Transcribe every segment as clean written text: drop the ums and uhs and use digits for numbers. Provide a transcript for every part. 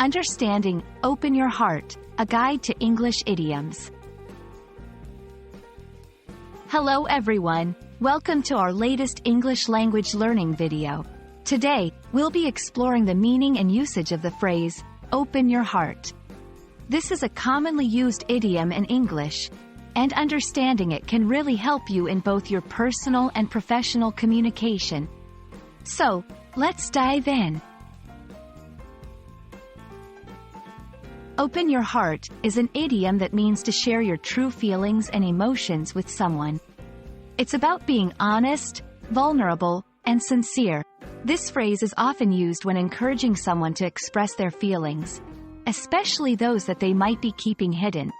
Understanding, Open Your Heart, a guide to English idioms. Hello everyone, welcome to our latest English language learning video. Today, we'll be exploring the meaning and usage of the phrase, open your heart. This is a commonly used idiom in English, and understanding it can really help you in both your personal and professional communication. So, let's dive in. Open your heart is an idiom that means to share your true feelings and emotions with someone. It's about being honest, vulnerable, and sincere. This phrase is often used when encouraging someone to express their feelings, especially those that they might be keeping hidden.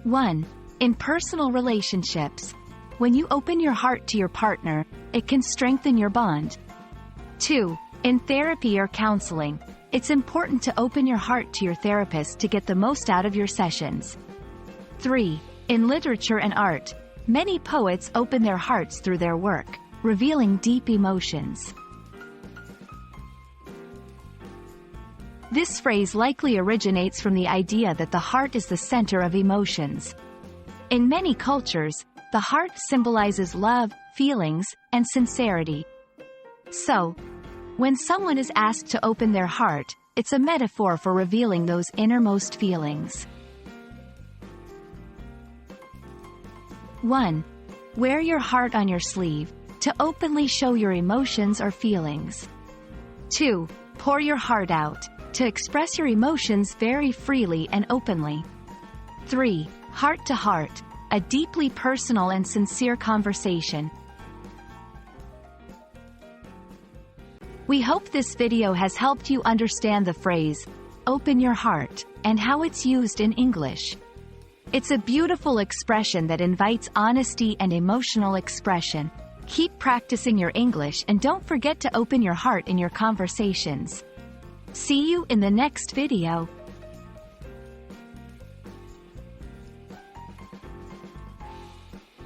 1. In personal relationships. When you open your heart to your partner, it can strengthen your bond. 2. In therapy or counseling. It's important to open your heart to your therapist to get the most out of your sessions. 3. In literature and art. Many poets open their hearts through their work, revealing deep emotions. This phrase likely originates from the idea that the heart is the center of emotions. In many cultures, the heart symbolizes love, feelings, and sincerity. So, when someone is asked to open their heart, it's a metaphor for revealing those innermost feelings. 1. Wear your heart on your sleeve, to openly show your emotions or feelings. 2. Pour your heart out, to express your emotions very freely and openly. 3. Heart to heart, a deeply personal and sincere conversation. We hope this video has helped you understand the phrase, open your heart, and how it's used in English. It's a beautiful expression that invites honesty and emotional expression. Keep practicing your English and don't forget to open your heart in your conversations. See you in the next video.